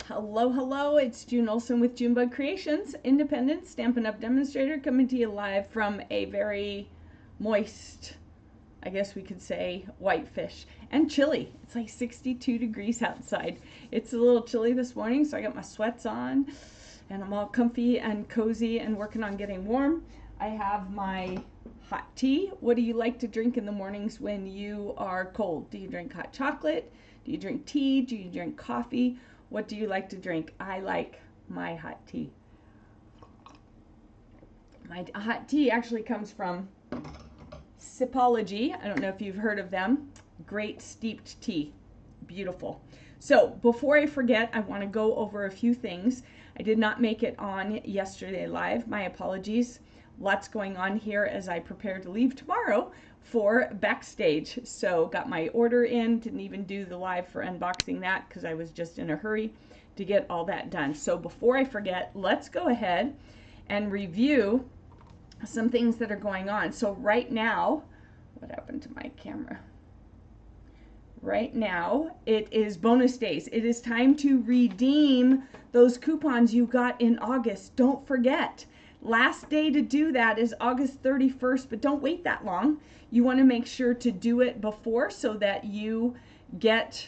Hello, hello, it's June Olson with Junebug Creations, independent Stampin' Up! Demonstrator, coming to you live from a very moist, I guess we could say, whitefish, and chilly. It's like 62 degrees outside. It's a little chilly this morning, so I got my sweats on, and I'm all comfy and cozy and working on getting warm. I have my hot tea. What do you like to drink in the mornings when you are cold? Do you drink hot chocolate? Do you drink tea? Do you drink coffee? What do you like to drink? I like my hot tea. My hot tea actually comes from Sipology. I don't know if you've heard of them. Great steeped tea. Beautiful. So before I forget, I want to go over a few things. I did not make it on yesterday live. My apologies. Lots going on here as I prepare to leave tomorrow for backstage. So got my order in, didn't even do the live for unboxing that because I was just in a hurry to get all that done. So before I forget, let's go ahead and review some things that are going on. So right now, what happened to my camera? Right now, it is bonus days. It is time to redeem those coupons you got in August. Don't forget. Last day to do that is August 31st, but don't wait that long. You want to make sure to do it before so that you get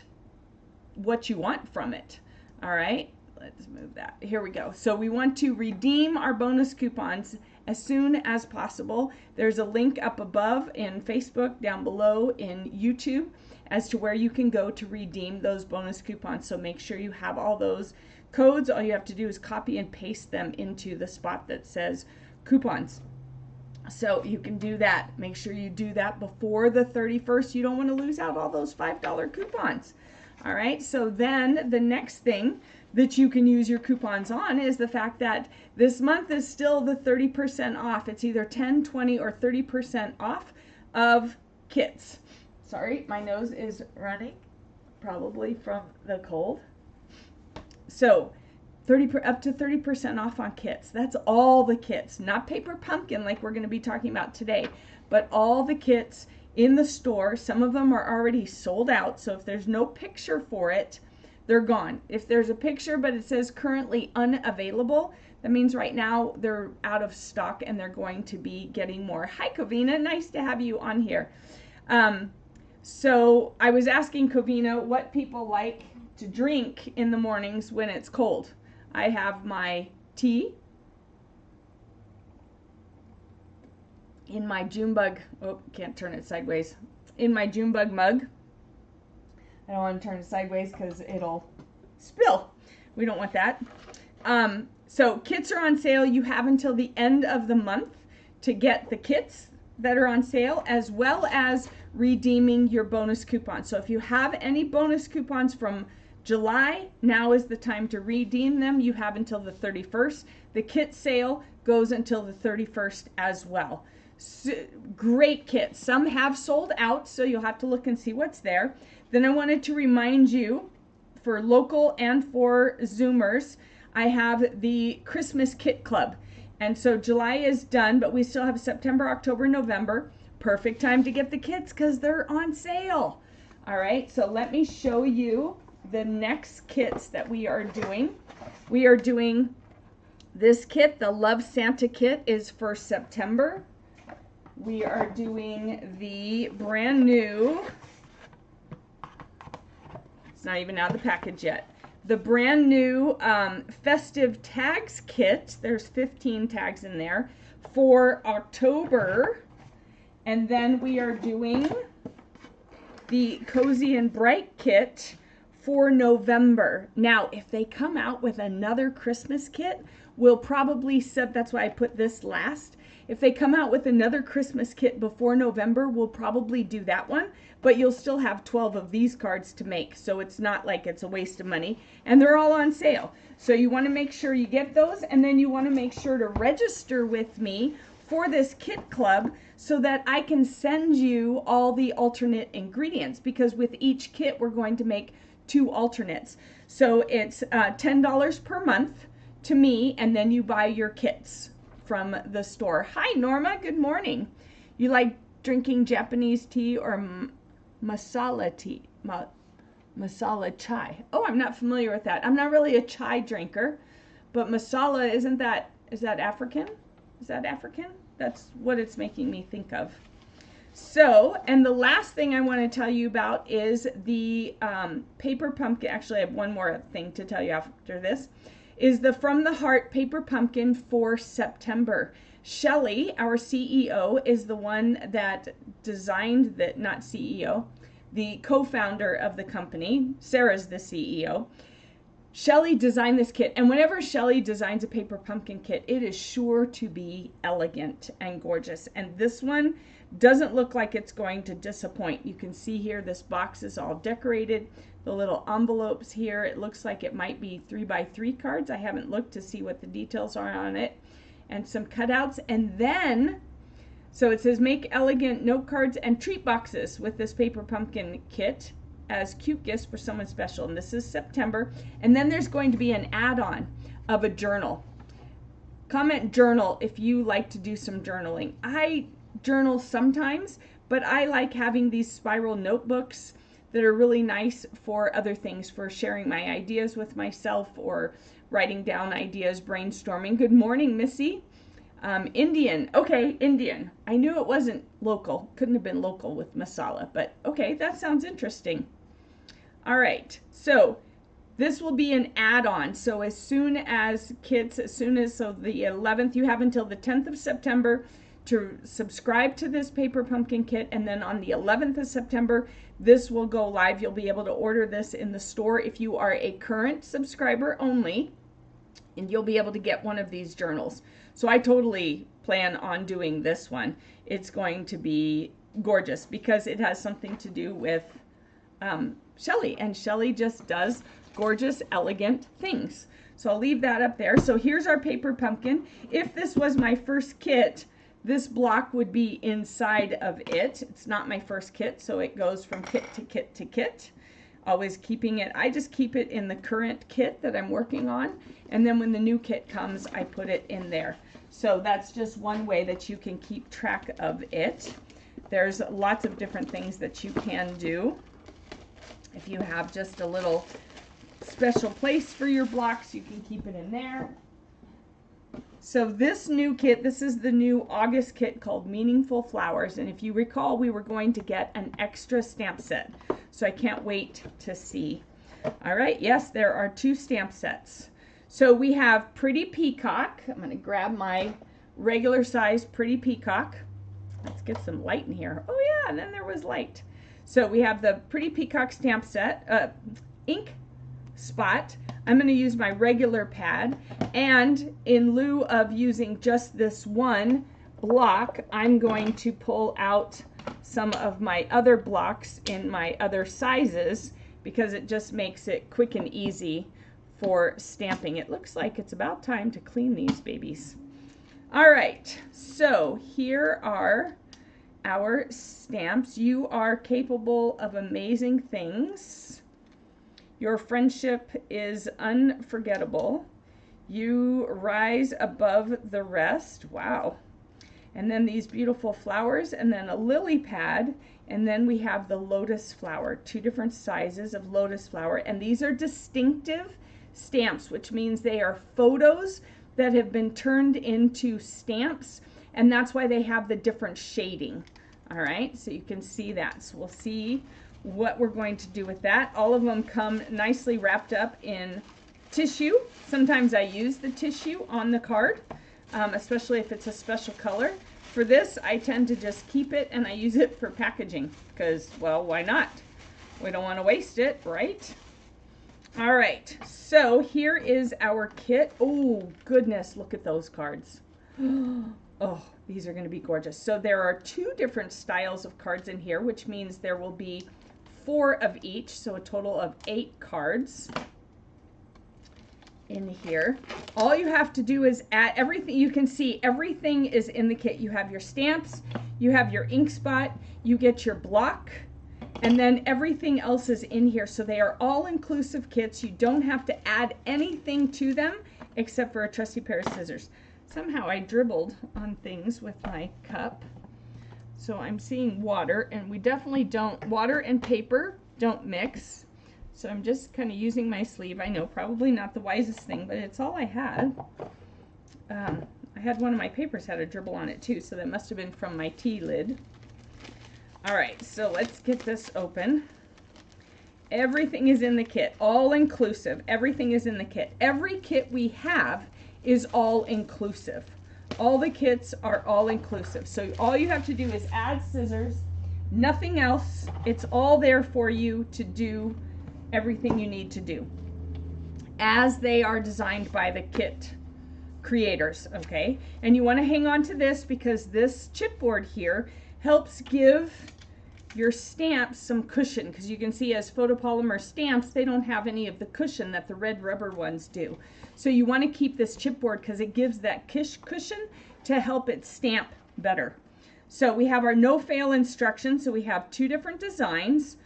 what you want from it. All right, let's move that. Here we go. So we want to redeem our bonus coupons as soon as possible. There's a link up above in Facebook, down below in YouTube, as to where you can go to redeem those bonus coupons. So make sure you have all those codes. All you have to do is copy and paste them into the spot that says coupons. So you can do that. Make sure you do that before the 31st. You don't want to lose out all those $5 coupons. All right, so then the next thing that you can use your coupons on is the fact that this month is still the 30% off. It's either 10, 20, or 30% off of kits. Sorry, my nose is running, probably from the cold. So up to 30% off on kits. That's all the kits, not Paper Pumpkin like we're going to be talking about today, but all the kits in the store. Some of them are already sold out, so if there's no picture for it, they're gone. If there's a picture but it says currently unavailable, that means right now they're out of stock and they're going to be getting more. Hi Covina, nice to have you on here. So I was asking Covina what people like to drink in the mornings when it's cold. I have my tea in my Junebug, oh, can't turn it sideways, in my Junebug mug. I don't want to turn it sideways because it'll spill. We don't want that. So kits are on sale. You have until the end of the month to get the kits that are on sale, as well as redeeming your bonus coupons. So if you have any bonus coupons from July, now is the time to redeem them. You have until the 31st. The kit sale goes until the 31st as well. So, great kits. Some have sold out, so you'll have to look and see what's there. Then I wanted to remind you, for local and for Zoomers, I have the Christmas Kit Club. And so July is done, but we still have September, October, November. Perfect time to get the kits because they're on sale. All right, so let me show you the next kits that we are doing. We are doing this kit. The Love Santa kit is for September. We are doing the brand new, it's not even out of the package yet, the brand new festive tags kit. There's 15 tags in there for October. And then we are doing the Cozy and Bright kit for November. Now, if they come out with another Christmas kit, we'll probably that's why I put this last. If they come out with another Christmas kit before November, we'll probably do that one, but you'll still have 12 of these cards to make, so it's not like it's a waste of money, and they're all on sale. So you want to make sure you get those, and then you want to make sure to register with me for this kit club so that I can send you all the alternate ingredients, because with each kit we're going to make 2 alternates. So it's $10 per month to me, and then you buy your kits from the store. Hi Norma, good morning. You like drinking Japanese tea or masala tea? Masala chai. Oh, I'm not familiar with that. I'm not really a chai drinker, but masala, is that African? Is that African? That's what it's making me think of. So, and the last thing I want to tell you about is the paper pumpkin. Actually, I have one more thing to tell you after this, is the From the Heart paper pumpkin for September. Shelly, our CEO, is the one that designed the, not CEO, the co-founder of the company. Sarah's the CEO. Shelly designed this kit, and whenever Shelly designs a paper pumpkin kit, it is sure to be elegant and gorgeous. And this one doesn't look like it's going to disappoint. You can see here this box is all decorated. The little envelopes here, it looks like it might be 3x3 cards. I haven't looked to see what the details are on it. And some cutouts. And then, so it says make elegant note cards and treat boxes with this paper pumpkin kit as cute gifts for someone special. And this is September. And then there's going to be an add-on of a journal. Comment journal if you like to do some journaling. I journal sometimes, but I like having these spiral notebooks that are really nice for other things, for sharing my ideas with myself or writing down ideas, brainstorming. Good morning, Missy. Indian. Okay, Indian. I knew it wasn't local. Couldn't have been local with masala, but okay, that sounds interesting. All right, so this will be an add-on. So as soon as kits, so the 11th, you have until the 10th of September to subscribe to this paper pumpkin kit, and then on the 11th of September, this will go live. You'll be able to order this in the store if you are a current subscriber only, and you'll be able to get one of these journals. So I totally plan on doing this one. It's going to be gorgeous because it has something to do with Shelly, and Shelly just does gorgeous, elegant things. So I'll leave that up there. So here's our paper pumpkin. If this was my first kit, this block would be inside of it. It's not my first kit, so it goes from kit to kit to kit. Always keeping it, I just keep it in the current kit that I'm working on, and then when the new kit comes, I put it in there. So that's just one way that you can keep track of it. There's lots of different things that you can do. If you have just a little special place for your blocks, you can keep it in there. So this new kit, this is the new August kit called Meaningful Flowers. And if you recall, we were going to get an extra stamp set. So I can't wait to see. All right, yes, there are 2 stamp sets. So we have Pretty Peacock. I'm going to grab my regular size Pretty Peacock. Let's get some light in here. Oh yeah, and then there was light. So we have the Pretty Peacock stamp set, ink spot. I'm going to use my regular pad, and in lieu of using just this one block, I'm going to pull out some of my other blocks in my other sizes because it just makes it quick and easy for stamping. It looks like it's about time to clean these babies. All right, so here are our stamps. You are capable of amazing things. Your friendship is unforgettable. You rise above the rest. Wow. And then these beautiful flowers, and then a lily pad, and then we have the lotus flower, 2 different sizes of lotus flower. And these are distinctive stamps, which means they are photos that have been turned into stamps, and that's why they have the different shading. All right, so you can see that. So we'll see what we're going to do with that. All of them come nicely wrapped up in tissue. Sometimes I use the tissue on the card, especially if it's a special color. For this, I tend to just keep it and I use it for packaging because, well, why not? We don't want to waste it, right? All right, so here is our kit. Oh, goodness, look at those cards. Oh, these are going to be gorgeous. So there are 2 different styles of cards in here, which means there will be 4 of each, so a total of 8 cards in here. All you have to do is add everything. You can see everything is in the kit. You have your stamps, you have your ink spot, you get your block, and then everything else is in here. So they are all-inclusive kits. You don't have to add anything to them except for a trusty pair of scissors. Somehow I dribbled on things with my cup. So I'm seeing water, and we definitely don't, water and paper don't mix. So I'm just kind of using my sleeve. I know, probably not the wisest thing, but it's all I had. I had one of my papers had a dribble on it too, so that must have been from my tea lid. All right, so let's get this open. Everything is in the kit, all inclusive. Everything is in the kit. Every kit we have is all inclusive. All the kits are all inclusive. So all you have to do is add scissors, nothing else. It's all there for you to do everything you need to do as they are designed by the kit creators, okay? And you want to hang on to this because this chipboard here helps give your stamps some cushion, because you can see as photopolymer stamps, they don't have any of the cushion that the red rubber ones do. So you want to keep this chipboard because it gives that cushion to help it stamp better. So we have our no fail instructions. So we have 2 different designs,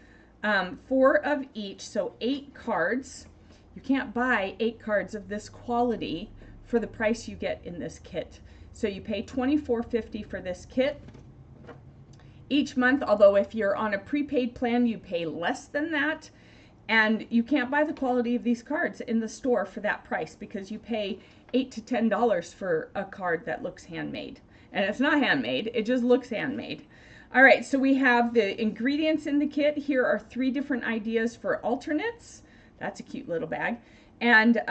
4 of each, so 8 cards. You can't buy 8 cards of this quality for the price you get in this kit. So you pay $24.50 for this kit each month, although if you're on a prepaid plan, you pay less than that. And you can't buy the quality of these cards in the store for that price because you pay $8 to $10 for a card that looks handmade. And it's not handmade, it just looks handmade. All right, so we have the ingredients in the kit. Here are 3 different ideas for alternates. That's a cute little bag. And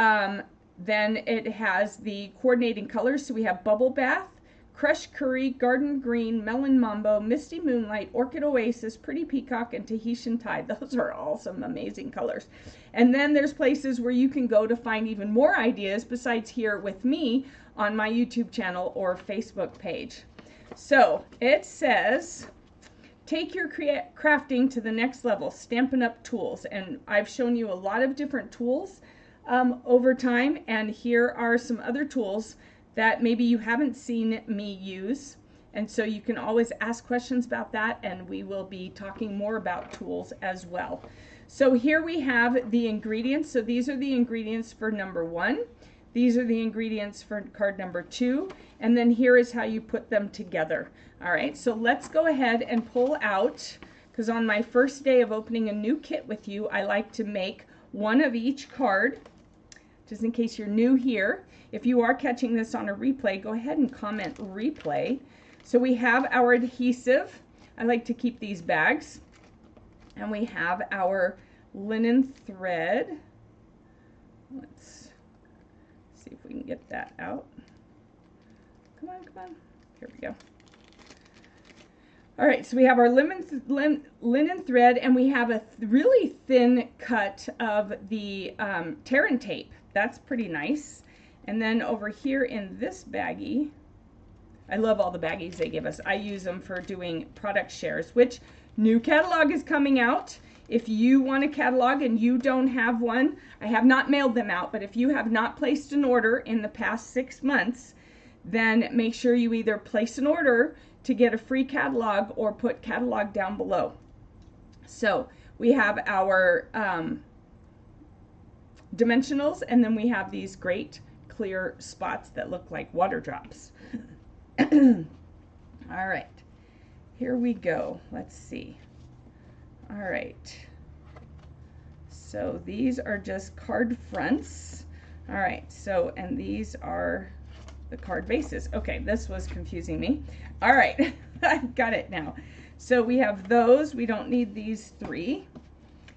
then it has the coordinating colors. So we have Bubble Bath, Crushed Curry, Garden Green, Melon Mambo, Misty Moonlight, Orchid Oasis, Pretty Peacock, and Tahitian Tide. Those are all some amazing colors. And then there's places where you can go to find even more ideas besides here with me on my YouTube channel or Facebook page. So it says, take your crafting to the next level, Stampin' Up! Tools. And I've shown you a lot of different tools over time, and here are some other tools that maybe you haven't seen me use, and so you can always ask questions about that, and we will be talking more about tools as well. So here we have the ingredients. So these are the ingredients for number 1. These are the ingredients for card number 2, and then here is how you put them together. All right, so let's go ahead and pull out, because on my first day of opening a new kit with you, I like to make 1 of each card, just in case you're new here. If you are catching this on a replay, go ahead and comment replay. So we have our adhesive. I like to keep these bags. And we have our linen thread. Let's see if we can get that out. Come on, come on. Here we go. All right, so we have our linen thread, and we have a really thin cut of the tear and tape. That's pretty nice. And then over here in this baggie, I love all the baggies they give us. I use them for doing product shares, which new catalog is coming out. If you want a catalog and you don't have one, I have not mailed them out, but if you have not placed an order in the past 6 months, then make sure you either place an order to get a free catalog or put catalog down below. So we have our dimensionals, and then we have these great clear spots that look like water drops. All right, here we go. Let's see. All right, so these are just card fronts. All right, so, and these are the card bases. Okay, this was confusing me. All right, I've got it now. So we have those. We don't need these 3.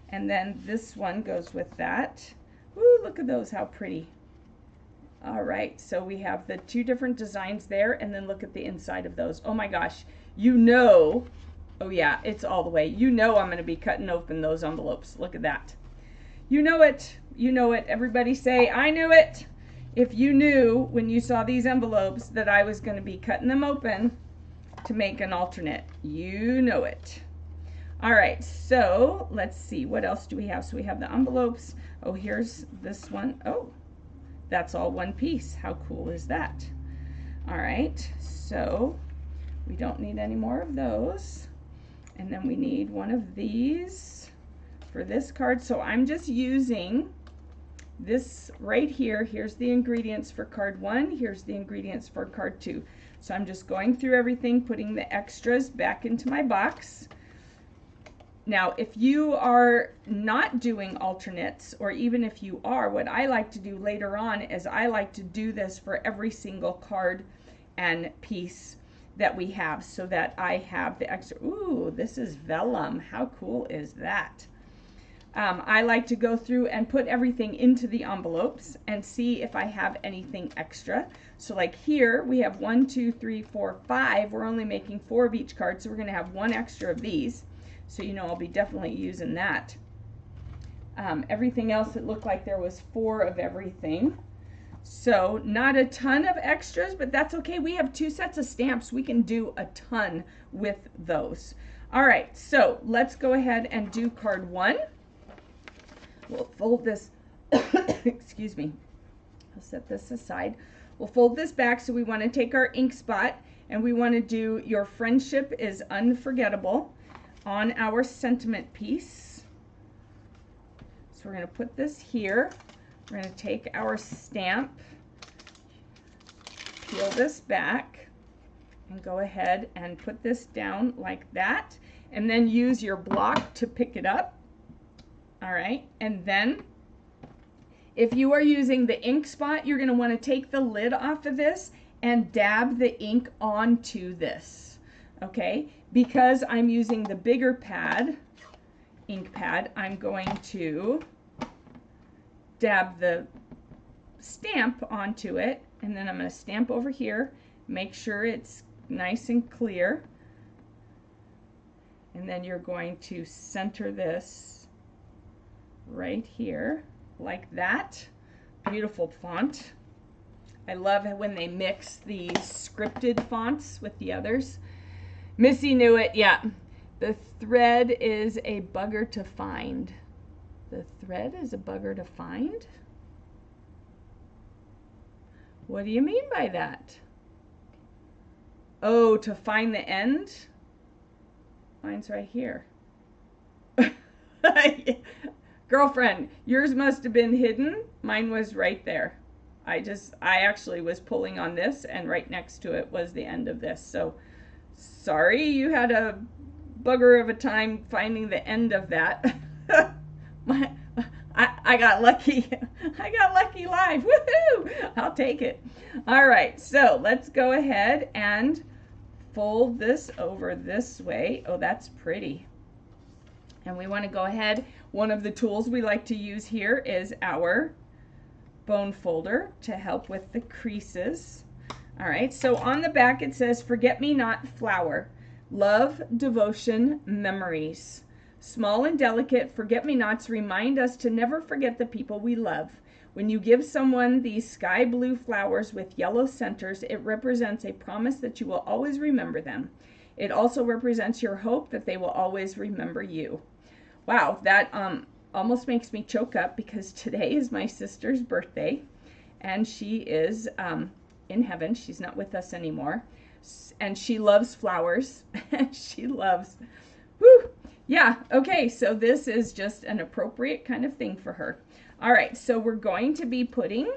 And then this one goes with that. Ooh, look at those, how pretty. All right, so we have the 2 different designs there, and then look at the inside of those. Oh my gosh, you know, oh yeah, it's all the way. You know I'm gonna be cutting open those envelopes. Look at that. You know it, you know it. Everybody say, I knew it. If you knew when you saw these envelopes that I was gonna be cutting them open to make an alternate, you know it. All right, so let's see, what else do we have? So we have the envelopes. Oh, here's this one. Oh, that's all one piece. How cool is that? All right, so we don't need any more of those. And then we need one of these for this card. So I'm just using this right here. Here's the ingredients for card 1. Here's the ingredients for card 2. So I'm just going through everything, putting the extras back into my box. Now, if you are not doing alternates, or even if you are, what I like to do later on is I like to do this for every single card and piece that we have, so that I have the extra. Ooh, this is vellum. How cool is that? I like to go through and put everything into the envelopes and see if I have anything extra. So like here we have 1, 2, 3, 4, 5. We're only making 4 of each card, so we're going to have 1 extra of these. So you know I'll be definitely using that. Everything else, it looked like there was 4 of everything. So not a ton of extras, but that's okay. We have 2 sets of stamps. We can do a ton with those. All right, so let's go ahead and do card 1. We'll fold this, excuse me, I'll set this aside. We'll fold this back, so we want to take our ink spot and we want to do Your Friendship is Unforgettable on our sentiment piece. So we're going to put this here. We're going to take our stamp, peel this back, and go ahead and put this down like that, and then use your block to pick it up. All right, and then if you are using the ink spot, you're going to want to take the lid off of this and dab the ink onto this, okay? Because I'm using the bigger pad, ink pad, I'm going to dab the stamp onto it, and then I'm going to stamp over here, make sure it's nice and clear, and then you're going to center this right here like that. Beautiful font. I love when they mix the scripted fonts with the others. Missy knew it. Yeah, the thread is a bugger to find. The thread is a bugger to find? What do you mean by that? Oh, to find the end? Mine's right here. Girlfriend, yours must have been hidden. Mine was right there. I actually was pulling on this, and right next to it was the end of this. So sorry you had a bugger of a time finding the end of that. I got lucky. I got lucky live. Woohoo! I'll take it. All right, so let's go ahead and fold this over this way. Oh, that's pretty. And we want to go ahead. One of the tools we like to use here is our bone folder to help with the creases. All right, so on the back it says, "Forget me not flower, love, devotion, memories. Small and delicate forget-me-nots remind us to never forget the people we love. When you give someone these sky blue flowers with yellow centers, it represents a promise that you will always remember them. It also represents your hope that they will always remember you." Wow, that almost makes me choke up, because today is my sister's birthday, and she is in heaven. She's not with us anymore, and she loves flowers. She loves, whew, yeah, okay, so this is just an appropriate kind of thing for her. All right, so we're going to be putting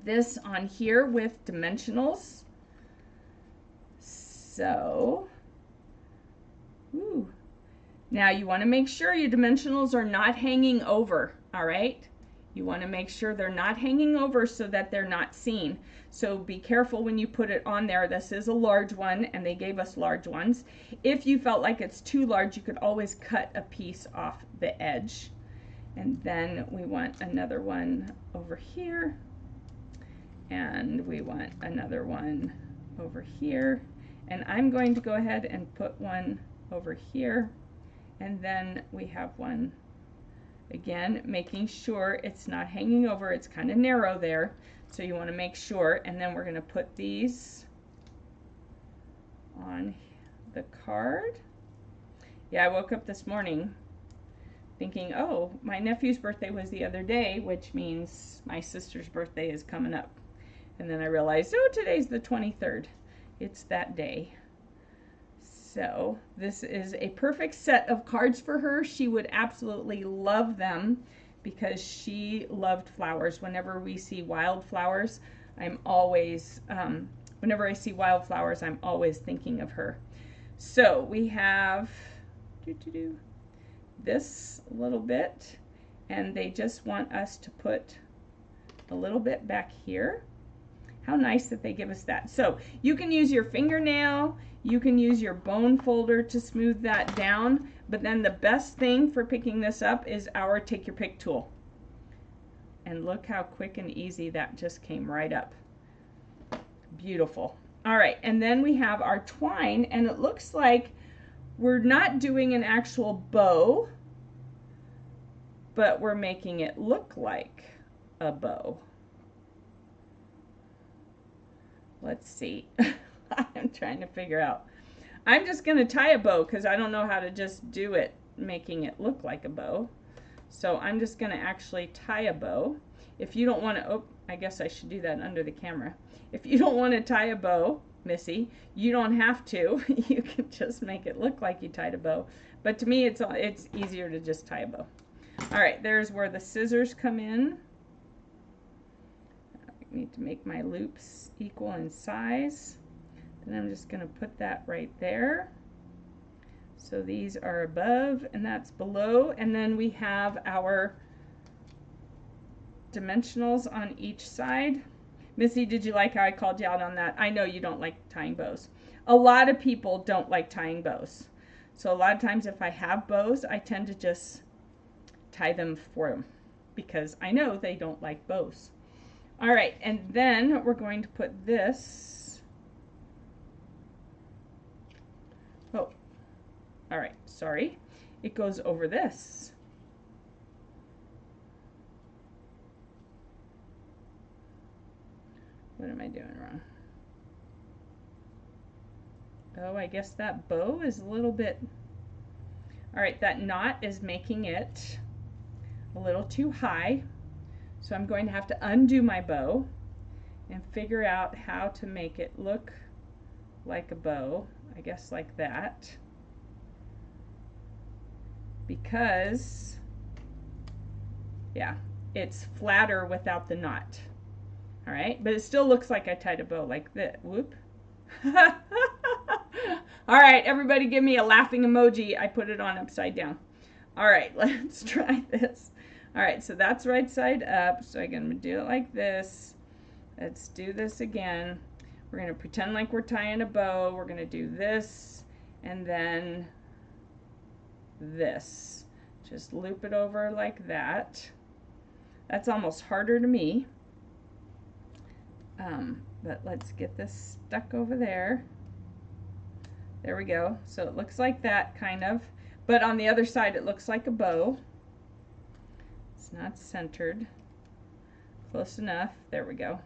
this on here with dimensionals. So, ooh. Now you want to make sure your dimensionals are not hanging over, all right? You want to make sure they're not hanging over so that they're not seen. So be careful when you put it on there. This is a large one, and they gave us large ones. If you felt like it's too large, you could always cut a piece off the edge. And then we want another one over here, and we want another one over here. And I'm going to go ahead and put one over here. And then we have one, again, making sure it's not hanging over. It's kind of narrow there, so you want to make sure. And then we're going to put these on the card. Yeah, I woke up this morning thinking, oh, my nephew's birthday was the other day, which means my sister's birthday is coming up. And then I realized, oh, today's the 23rd. It's that day. So this is a perfect set of cards for her. She would absolutely love them, because she loved flowers. Whenever we see wildflowers, I'm always, whenever I see wildflowers, I'm always thinking of her. So we have this little bit, and they just want us to put a little bit back here. How nice that they give us that. So you can use your fingernail, you can use your bone folder to smooth that down, but then the best thing for picking this up is our take your pick tool. And look how quick and easy that just came right up. Beautiful. All right, and then we have our twine, and it looks like we're not doing an actual bow, but we're making it look like a bow. Let's see. I'm trying to figure out. I'm just going to tie a bow because I don't know how to just do it making it look like a bow. So I'm just going to actually tie a bow. If you don't want to, oh, I guess I should do that under the camera. If you don't want to tie a bow, Missy, you don't have to. You can just make it look like you tied a bow. But to me, it's easier to just tie a bow. All right, there's where the scissors come in. I need to make my loops equal in size. Then I'm just going to put that right there. So these are above and that's below, and then we have our dimensionals on each side. Missy, did you like how I called you out on that? I know you don't like tying bows. A lot of people don't like tying bows. So a lot of times if I have bows, I tend to just tie them for them because I know they don't like bows. All right, and then we're going to put this. Oh, all right, sorry. It goes over this. What am I doing wrong? Oh, I guess that bow is a little bit, all right, that knot is making it a little too high. So I'm going to have to undo my bow and figure out how to make it look like a bow, I guess like that. Because, yeah, it's flatter without the knot. All right, but it still looks like I tied a bow like this. Whoop. All right, everybody give me a laughing emoji. I put it on upside down. All right, let's try this. All right, so that's right side up. So I'm going to do it like this. Let's do this again. We're going to pretend like we're tying a bow. We're going to do this and then this. Just loop it over like that. That's almost harder to me. But let's get this stuck over there. There we go. So it looks like that kind of. But on the other side it looks like a bow. It's not centered. Close enough. There we go.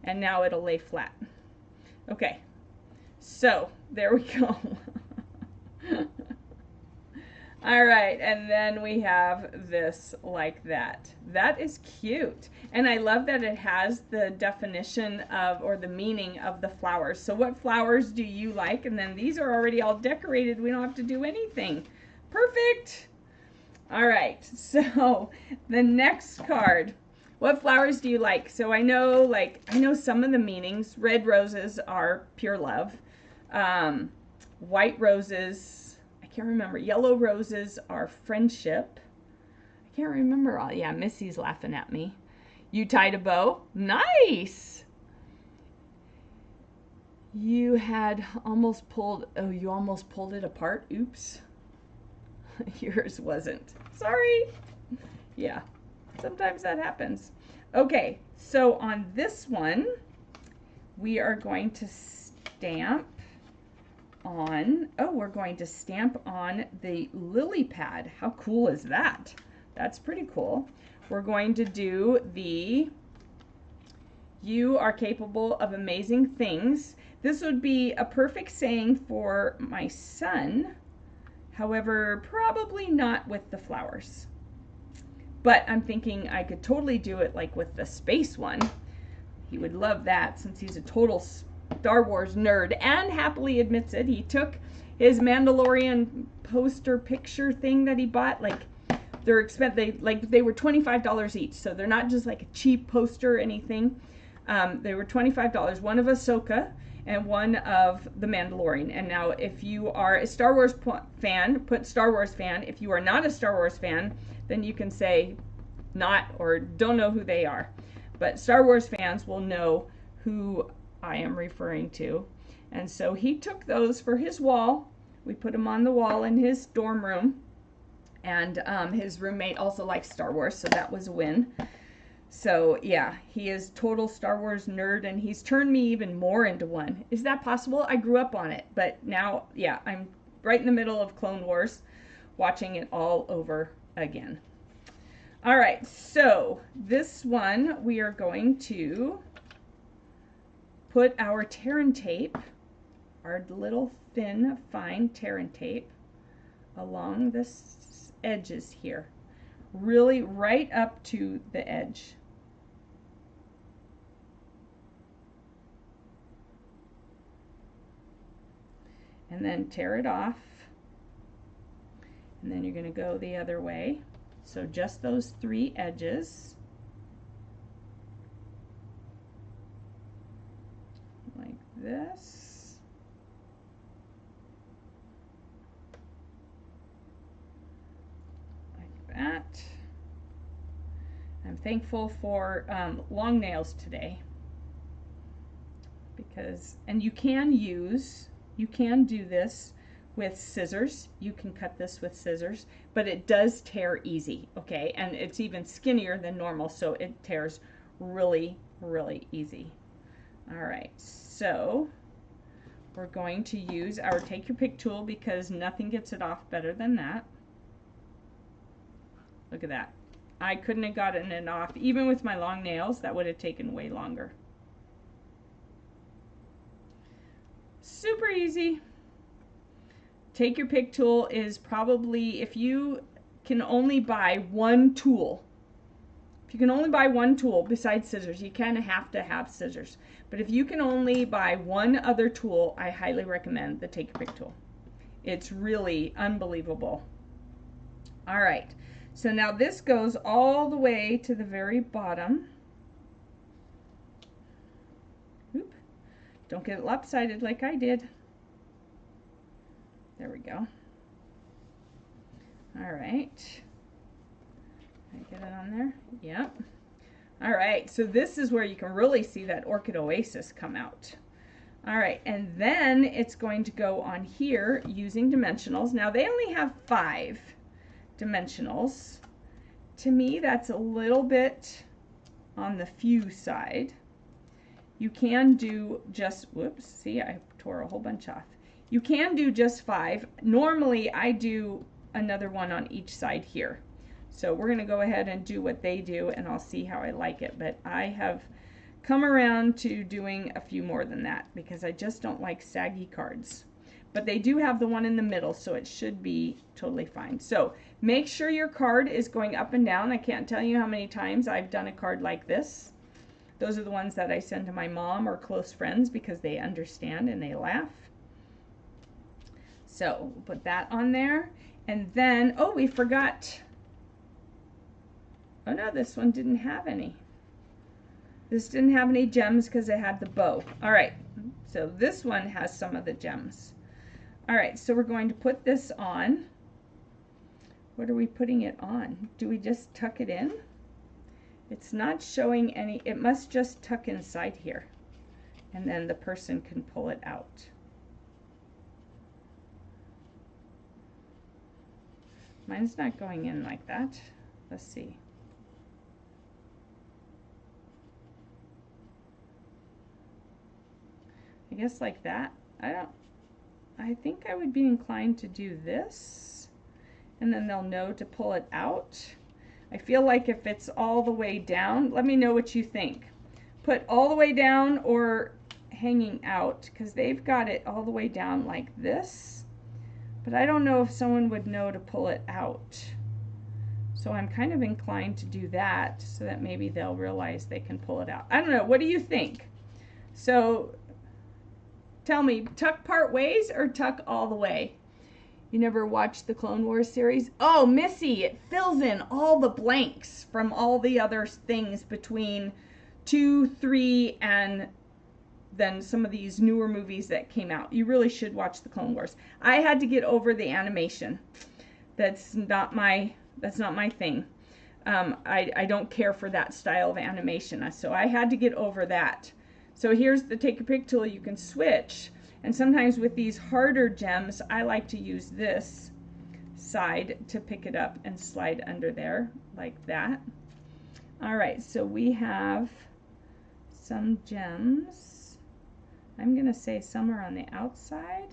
And now it'll lay flat. Okay. So there we go. All right, and then we have this like that. That is cute. And I love that it has the definition of, or the meaning of the flowers. So what flowers do you like? And then these are already all decorated. We don't have to do anything. Perfect. All right, so the next card. What flowers do you like? So I know some of the meanings. Red roses are pure love. White roses, I can't remember. Yellow roses are friendship. I can't remember all. Yeah, Missy's laughing at me. You tied a bow? Nice. You had almost pulled, oh, you almost pulled it apart? Oops. Yours wasn't. Sorry. Yeah, sometimes that happens. Okay, so on this one, we are going to stamp on, oh, we're going to stamp on the lily pad. How cool is that? That's pretty cool. We're going to do the "You are capable of amazing things." This would be a perfect saying for my son. However, probably not with the flowers. But I'm thinking I could totally do it like with the space one. He would love that since he's a total Star Wars nerd and happily admits it. He took his Mandalorian poster picture thing that he bought, like they're expensive, they were $25 each, so they're not just like a cheap poster or anything. They were $25, one of Ahsoka and one of The Mandalorian. And now if you are a Star Wars fan, put Star Wars fan. If you are not a Star Wars fan, then you can say not or don't know who they are. But Star Wars fans will know who I am referring to. And so he took those for his wall. We put them on the wall in his dorm room. And his roommate also likes Star Wars, so that was a win. So yeah, he is total Star Wars nerd, and he's turned me even more into one. Is that possible? I grew up on it, but now, yeah, I'm right in the middle of Clone Wars, watching it all over again. All right, so this one we are going to put our Terran tape, our little thin, fine Terran tape, along the edges here, really right up to the edge. And then tear it off, and then you're going to go the other way. So just those 3 edges, like this. Like that. I'm thankful for long nails today, because, and you can do this with scissors. You can cut this with scissors, but it does tear easy, okay? And it's even skinnier than normal, so it tears really, really easy. All right, so we're going to use our take your pick tool, because nothing gets it off better than that. Look at that. I couldn't have gotten it off. Even with my long nails, that would have taken way longer. Super easy. Take your pick tool is probably, if you can only buy one tool, besides scissors, you kind of have to have scissors. But if you can only buy one other tool, I highly recommend the take your pick tool. It's really unbelievable. All right, so now this goes all the way to the very bottom. Oop. Don't get it lopsided like I did. There we go. All right. Can I get it on there? Yep. All right, so this is where you can really see that Orchid Oasis come out. All right, and then it's going to go on here using dimensionals. Now they only have 5 dimensionals. To me, that's a little bit on the few side. You can do just, whoops, see, I tore a whole bunch off. You can do just 5. Normally, I do another one on each side here. So we're going to go ahead and do what they do, and I'll see how I like it. But I have come around to doing a few more than that, because I just don't like saggy cards. But they do have the one in the middle, so it should be totally fine. So make sure your card is going up and down. I can't tell you how many times I've done a card like this. Those are the ones that I send to my mom or close friends, because they understand and they laugh. So we'll put that on there. And then, oh, we forgot. Oh no, this one didn't have any. This didn't have any gems because it had the bow. All right, so this one has some of the gems. All right, so we're going to put this on. What are we putting it on? Do we just tuck it in? It's not showing any, it must just tuck inside here. And then the person can pull it out. Mine's not going in like that. Let's see. I guess like that. I think I would be inclined to do this, and then they'll know to pull it out. I feel like if it's all the way down, let me know what you think. Put all the way down or hanging out, because they've got it all the way down like this. But I don't know if someone would know to pull it out. So I'm kind of inclined to do that, so that maybe they'll realize they can pull it out. I don't know. What do you think? So tell me, tuck part ways or tuck all the way? You never watched the Clone Wars series? Oh, Missy, it fills in all the blanks from all the other things between 2, 3, and than some of these newer movies that came out. You really should watch the Clone Wars. I had to get over the animation. That's not my thing. I don't care for that style of animation, so I had to get over that. So here's the take a pick tool. You can switch, and sometimes with these harder gems, I like to use this side to pick it up and slide under there like that. All right, so we have some gems. I'm gonna say some are on the outside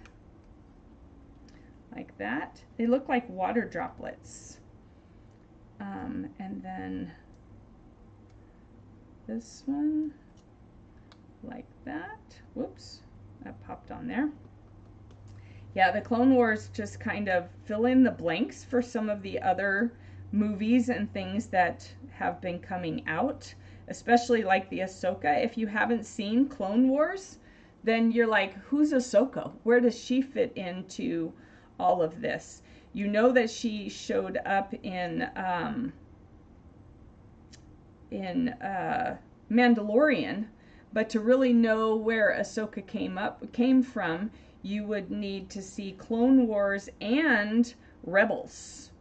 like that. They look like water droplets. And then this one like that. Whoops, that popped on there. Yeah, the Clone Wars just kind of fill in the blanks for some of the other movies and things that have been coming out, especially like the Ahsoka. If you haven't seen Clone Wars, then you're like, who's Ahsoka? Where does she fit into all of this? You know that she showed up in Mandalorian, but to really know where Ahsoka came from, you would need to see Clone Wars and Rebels.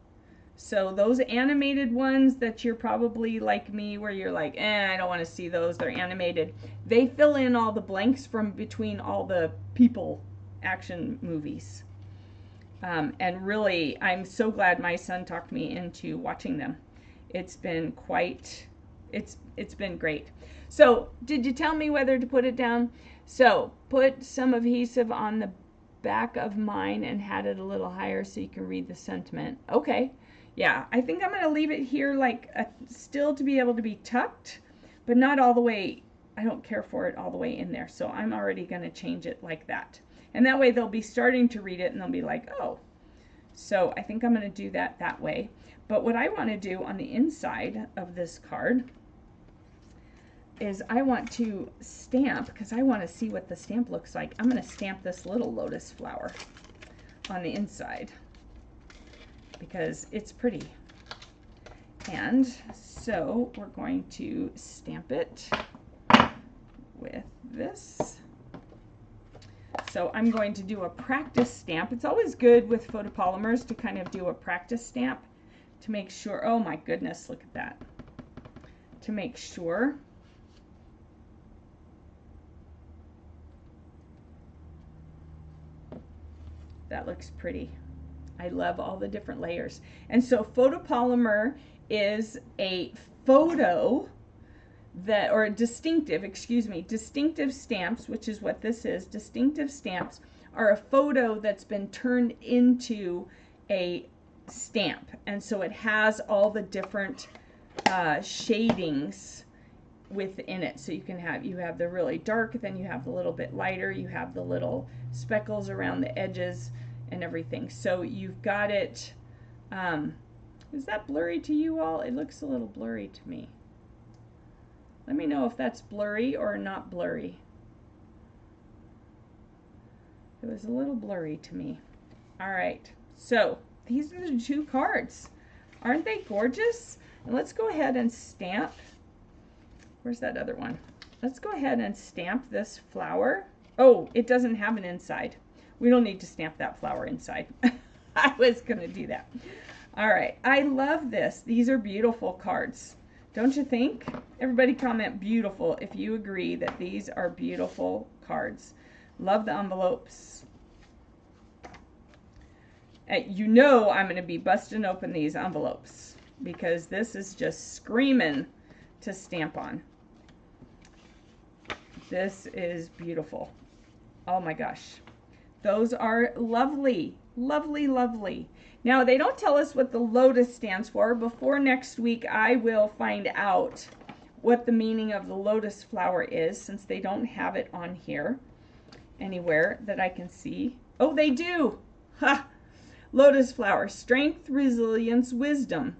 So those animated ones that you're probably like me, where you're like, I don't want to see those, they're animated. They fill in all the blanks from between all the people action movies. And really, I'm so glad my son talked me into watching them. It's been it's been great. So, did you tell me whether to put it down? So, put some adhesive on the back of mine and had it a little higher so you can read the sentiment. Okay. Yeah, I think I'm going to leave it here like still to be able to be tucked, but not all the way. I don't care for it all the way in there. So, I'm already going to change it like that. And that way they'll be starting to read it and they'll be like, oh. So I think I'm going to do that way. But what I want to do on the inside of this card is I want to stamp, because I want to see what the stamp looks like. I'm going to stamp this little lotus flower on the inside because it's pretty. And so we're going to stamp it with this. So I'm going to do a practice stamp. It's always good with photopolymers to kind of do a practice stamp to make sure, oh my goodness, look at that. To make sure that looks pretty. I love all the different layers. And so photopolymer is a photo that, or distinctive stamps, which is what this is. Distinctive stamps are a photo that's been turned into a stamp, and so it has all the different shadings within it. So you have the really dark, then you have the little bit lighter, you have the little speckles around the edges and everything. So you've got it. Is that blurry to you all? It looks a little blurry to me. Let me know if that's blurry or not blurry. It was a little blurry to me. All right, so these are the two cards. Aren't they gorgeous? And let's go ahead and stamp. Where's that other one? Let's go ahead and stamp this flower. Oh, it doesn't have an inside. We don't need to stamp that flower inside. I was going to do that. All right, I love this. These are beautiful cards. Don't you think? Everybody comment beautiful if you agree that these are beautiful cards. Love the envelopes. You know I'm going to be busting open these envelopes because this is just screaming to stamp on. This is beautiful. Oh my gosh. Those are lovely, lovely, lovely. Now, they don't tell us what the lotus stands for. Before next week, I will find out what the meaning of the lotus flower is, since they don't have it on here anywhere that I can see. Oh, they do! Ha! Lotus flower, strength, resilience, wisdom.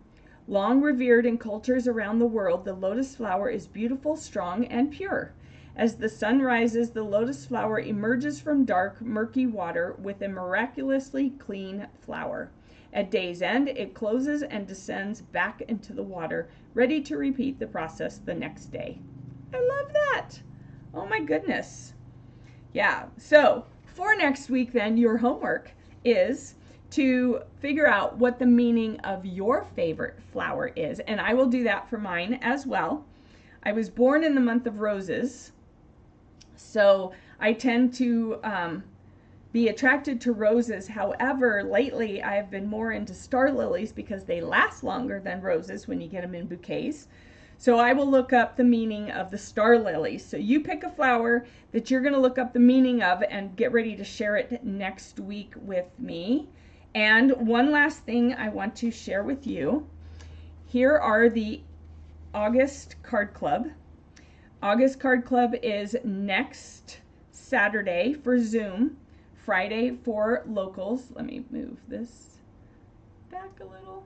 Long revered in cultures around the world, the lotus flower is beautiful, strong, and pure. As the sun rises, the lotus flower emerges from dark, murky water with a miraculously clean flower. At day's end, it closes and descends back into the water, ready to repeat the process the next day. I love that. Oh my goodness. Yeah, so for next week then, your homework is to figure out what the meaning of your favorite flower is. And I will do that for mine as well. I was born in the month of roses, so I tend to be attracted to roses. However, lately I've been more into star lilies because they last longer than roses when you get them in bouquets. So I will look up the meaning of the star lilies. So you pick a flower that you're going to look up the meaning of and get ready to share it next week with me. And one last thing I want to share with you. Here are the August Card Club. August Card Club is next Saturday for Zoom, Friday for locals. Let me move this back a little.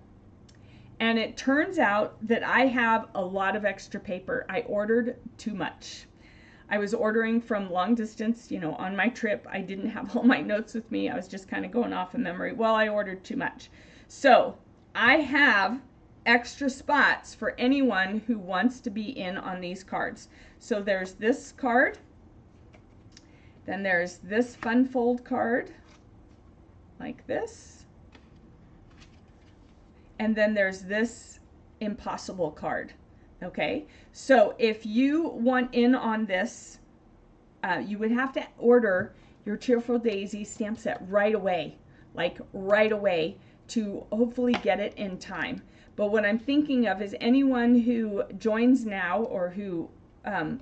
And it turns out that I have a lot of extra paper. I ordered too much. I was ordering from long distance, you know, on my trip. I didn't have all my notes with me. I was just kind of going off of memory. Well, I ordered too much. So I have extra spots for anyone who wants to be in on these cards. So there's this card. Then there's this fun fold card, like this. And then there's this impossible card. Okay, so if you want in on this, you would have to order your Cheerful Daisy stamp set right away, like right away, to hopefully get it in time. But what I'm thinking of is anyone who joins now or who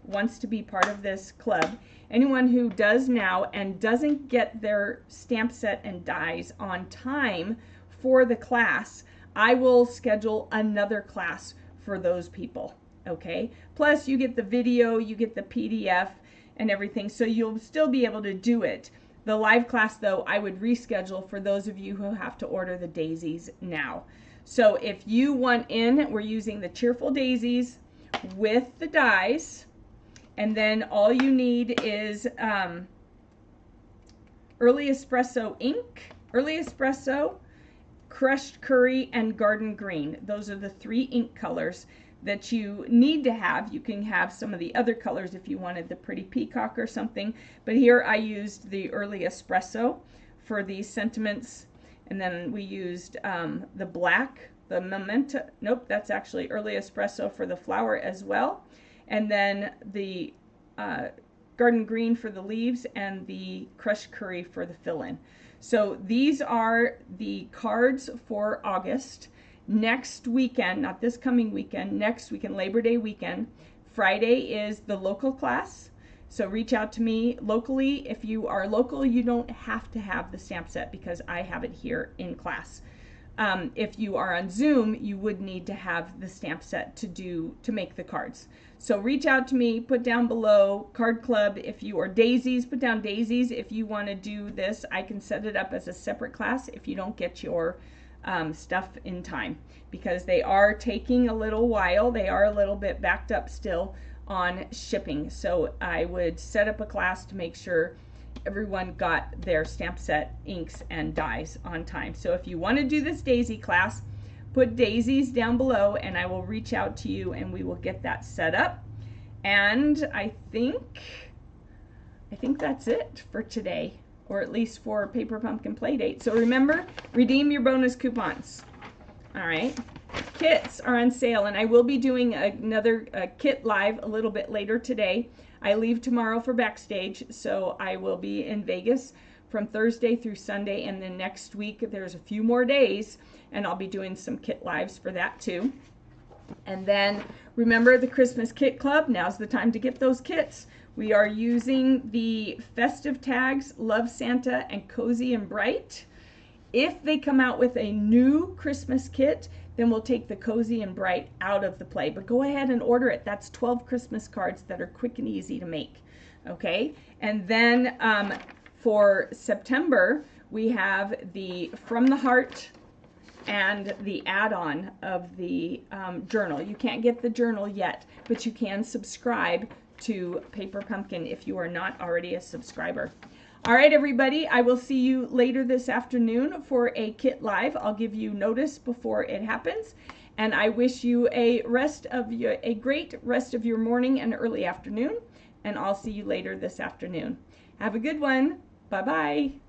wants to be part of this club, anyone who does now and doesn't get their stamp set and dies on time for the class, I will schedule another class for those people, okay? Plus you get the video, you get the PDF and everything, so you'll still be able to do it. The live class though, I would reschedule for those of you who have to order the daisies now. So if you want in, we're using the Cheerful Daisies with the dies, and then all you need is Early Espresso ink, Early Espresso, Crushed Curry, and Garden Green. Those are the 3 ink colors that you need to have. You can have some of the other colors if you wanted the pretty peacock or something, but here I used the Early Espresso for these sentiments, and then we used the black, the Memento, nope, that's actually Early Espresso for the flower as well, and then the Garden Green for the leaves and the Crushed Curry for the fill-in. So these are the cards for August. Next weekend, not this coming weekend, next weekend, Labor Day weekend, Friday is the local class. So reach out to me locally. If you are local, you don't have to have the stamp set because I have it here in class. If you are on Zoom, you would need to have the stamp set to make the cards. So reach out to me, put down below Card Club. If you are daisies, put down daisies. If you want to do this, I can set it up as a separate class if you don't get your stuff in time, because they are taking a little while. They are a little bit backed up still on shipping. So I would set up a class to make sure everyone got their stamp set inks and dies on time. So if you want to do this daisy class, put daisies down below and I will reach out to you and we will get that set up. And I think that's it for today, or at least for Paper Pumpkin Playdate. So remember, redeem your bonus coupons. All right, kits are on sale, and I will be doing another kit live a little bit later today. I leave tomorrow for backstage, so I will be in Vegas from Thursday through Sunday, and then next week there's a few more days, and I'll be doing some kit lives for that too. And then remember the Christmas Kit Club, now's the time to get those kits. We are using the festive tags, Love Santa and Cozy and Bright. If they come out with a new Christmas kit, then we'll take the Cozy and Bright out of the play. But go ahead and order it. That's 12 Christmas cards that are quick and easy to make. Okay? And then for September, we have the From the Heart and the add-on of the journal. You can't get the journal yet, but you can subscribe to Paper Pumpkin if you are not already a subscriber. All right, everybody, I will see you later this afternoon for a kit live. I'll give you notice before it happens. And I wish you a great rest of your morning and early afternoon. And I'll see you later this afternoon. Have a good one. Bye-bye.